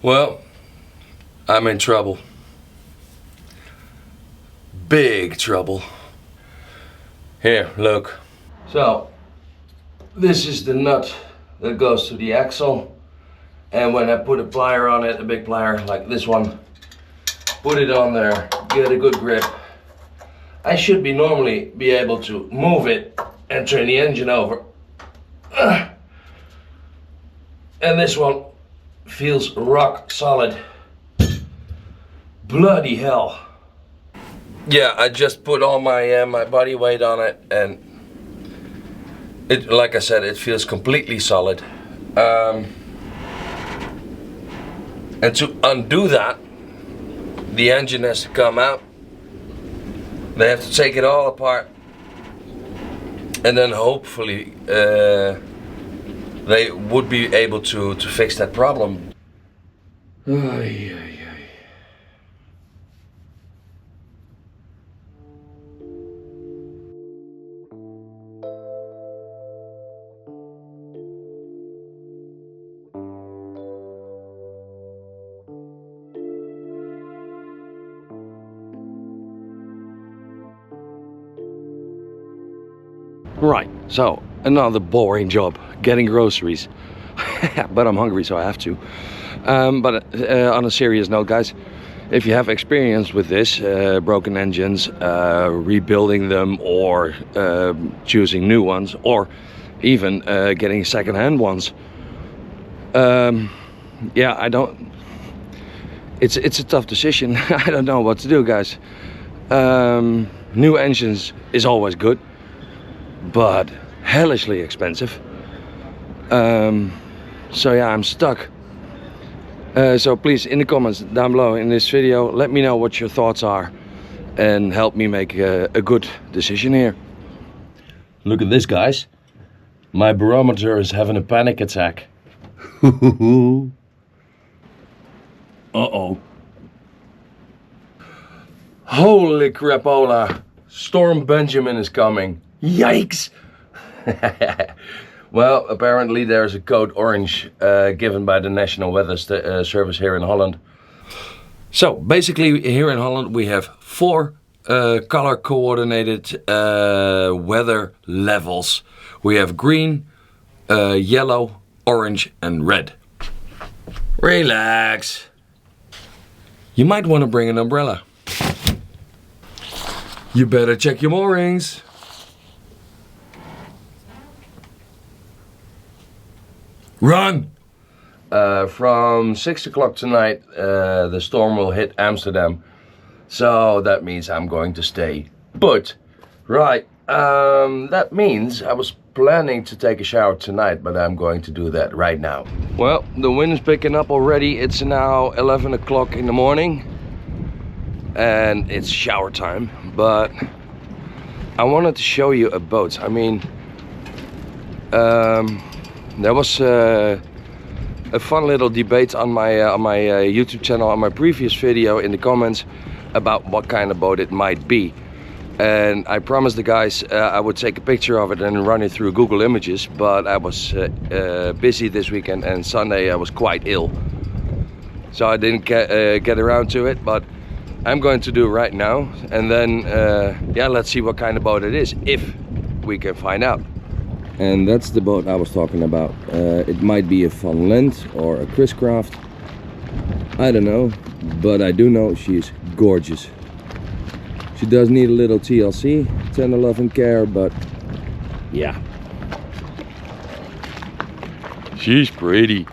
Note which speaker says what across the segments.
Speaker 1: Well, I'm in trouble. Big trouble. Here, look. So, this is the nut that goes to the axle. And when I put a plier on it, a big plier like this one, put it on there, get a good grip. I should normally be able to move it and turn the engine over. And this one feels rock solid. Bloody hell. Yeah, I just put all my my body weight on it, and it, like I said, it feels completely solid. And to undo that, the engine has to come out. They have to take it all apart, and then hopefully they would be able to fix that problem. Ay, ay, ay. Right, so another boring job, getting groceries. But I'm hungry, so I have to. But on a serious note, guys, if you have experience with this, broken engines, rebuilding them, or choosing new ones, or even getting second-hand ones, yeah, I don't. It's a tough decision. I don't know what to do, guys. New engines is always good, but hellishly expensive. So yeah, I'm stuck. So please, in the comments down below in this video, let me know what your thoughts are and help me make a good decision here. Look at this, guys. My barometer is having a panic attack. Uh-oh. Holy crapola. Storm Benjamin is coming. Yikes! Well, apparently there's a code orange given by the National Weather Service here in Holland. So basically here in Holland we have 4 color coordinated weather levels. We have green, yellow, orange and red. Relax. You might want to bring an umbrella. You better check your moorings. Run! From 6 o'clock tonight, the storm will hit Amsterdam. So that means I'm going to stay put. Right, that means I was planning to take a shower tonight, but I'm going to do that right now. Well, the wind is picking up already. It's now 11 o'clock in the morning. And it's shower time. But I wanted to show you a boat. I mean, there was a fun little debate on my YouTube channel, on my previous video, in the comments about what kind of boat it might be. And I promised the guys I would take a picture of it and run it through Google Images, but I was busy this weekend, and Sunday I was quite ill. So I didn't get around to it, but I'm going to do it right now. And then, yeah, let's see what kind of boat it is, if we can find out. And that's the boat I was talking about. It might be a Van Lent or a Chris Craft. I don't know, but I do know she's gorgeous. She does need a little TLC, tender love and care, but yeah. She's pretty.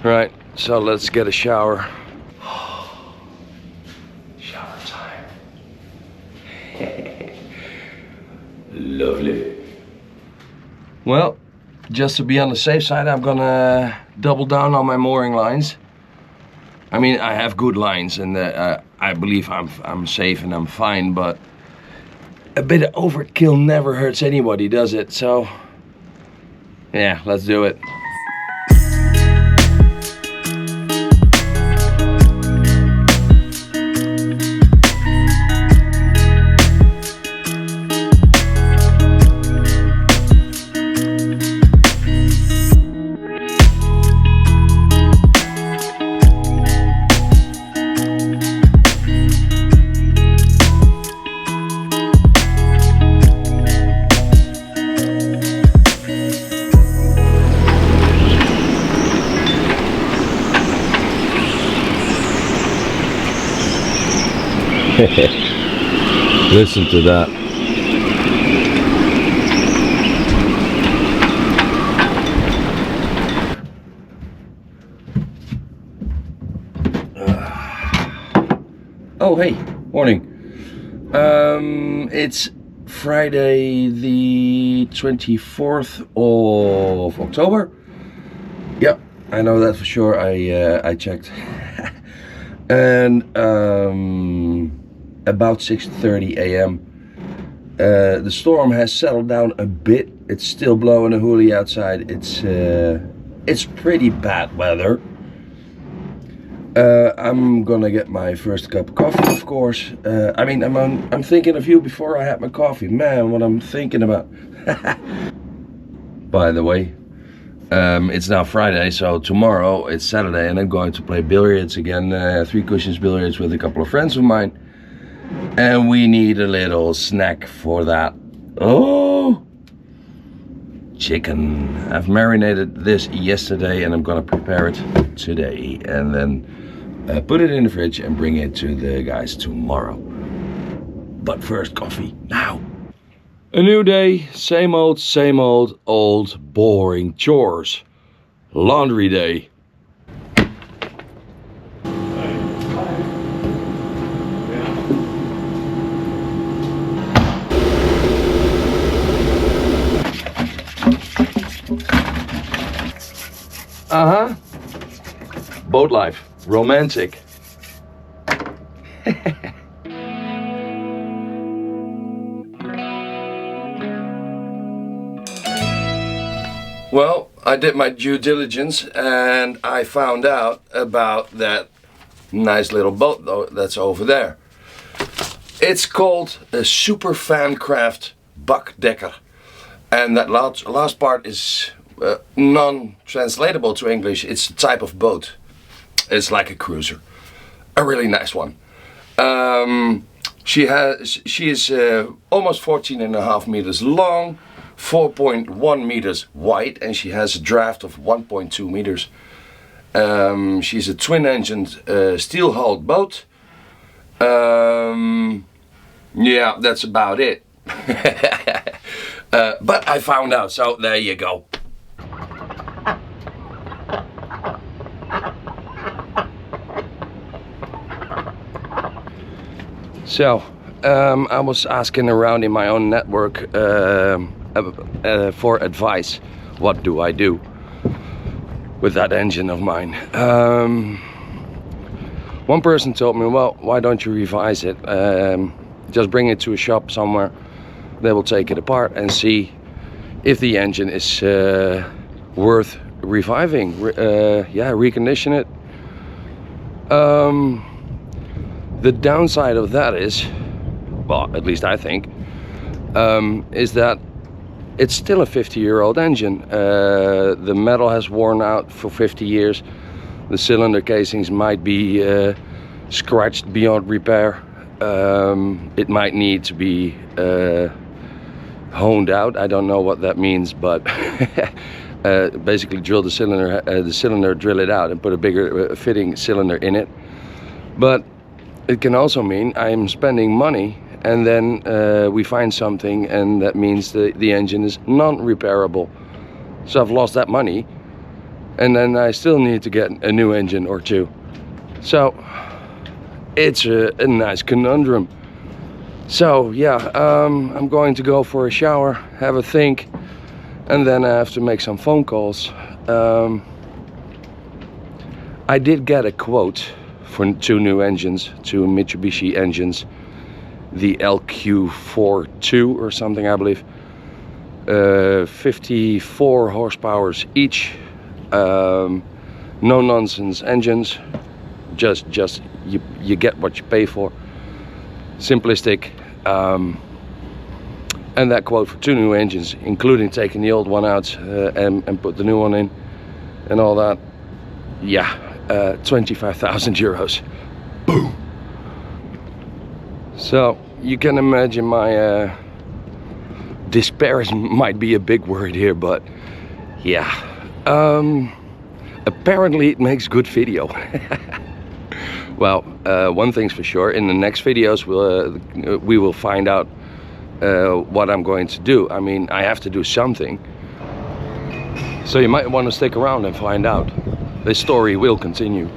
Speaker 1: Right, so let's get a shower. Shower time. Lovely. Well, just to be on the safe side, I'm gonna double down on my mooring lines. I mean, I have good lines, and I believe I'm safe and I'm fine, but a bit of overkill never hurts anybody, does it? So, yeah, let's do it. Listen to that. Oh, hey, morning. It's Friday the 24th of October. Yep, I know that for sure. I checked. And about 6:30 a.m. The storm has settled down a bit. It's still blowing a hoolie outside. It's pretty bad weather. I'm gonna get my first cup of coffee, of course. I mean, I'm thinking of you before I had my coffee. Man, what I'm thinking about. By the way, it's now Friday, so tomorrow it's Saturday, and I'm going to play billiards again. 3 cushions billiards with a couple of friends of mine, and we need a little snack for that. Oh, chicken. I've marinated this yesterday, and I'm gonna prepare it today, and then put it in the fridge and bring it to the guys tomorrow. But first, coffee now. A new day, same old boring chores. Laundry day. Uh-huh. Boat life. Romantic. Well, I did my due diligence and I found out about that nice little boat though that's over there. It's called a Super Fan Craft Buck Decker, and that last part is non-translatable to English. It's a type of boat. It's like a cruiser, a really nice one. She is almost 14.5 meters long, 4.1 meters wide, and she has a draft of 1.2 meters. She's a twin-engined steel-hulled boat. Yeah, that's about it. But I found out, so there you go. So, I was asking around in my own network for advice. What do I do with that engine of mine? One person told me, well, why don't you revise it? Just bring it to a shop somewhere. They will take it apart and see if the engine is worth reviving. Recondition it. The downside of that is, well, at least I think, is that it's still a 50-year-old engine. The metal has worn out for 50 years. The cylinder casings might be scratched beyond repair. It might need to be honed out. I don't know what that means, but basically drill the cylinder, drill it out and put a bigger fitting cylinder in it. But it can also mean I'm spending money and then we find something, and that means the engine is non-repairable. So I've lost that money, and then I still need to get a new engine or two. So it's a nice conundrum. So yeah, I'm going to go for a shower, have a think, and then I have to make some phone calls. I did get a quote for 2 new engines, 2 Mitsubishi engines, the LQ42 or something, I believe. 54 horsepower each, no nonsense engines. Just you get what you pay for. Simplistic. And that quote for 2 new engines, including taking the old one out and put the new one in and all that. Yeah, 25,000 euros. Boom. So you can imagine my despair might be a big word here, but yeah. Apparently it makes good video. Well, one thing's for sure, in the next videos we will find out what I'm going to do. I mean, I have to do something. So you might want to stick around and find out. The story will continue.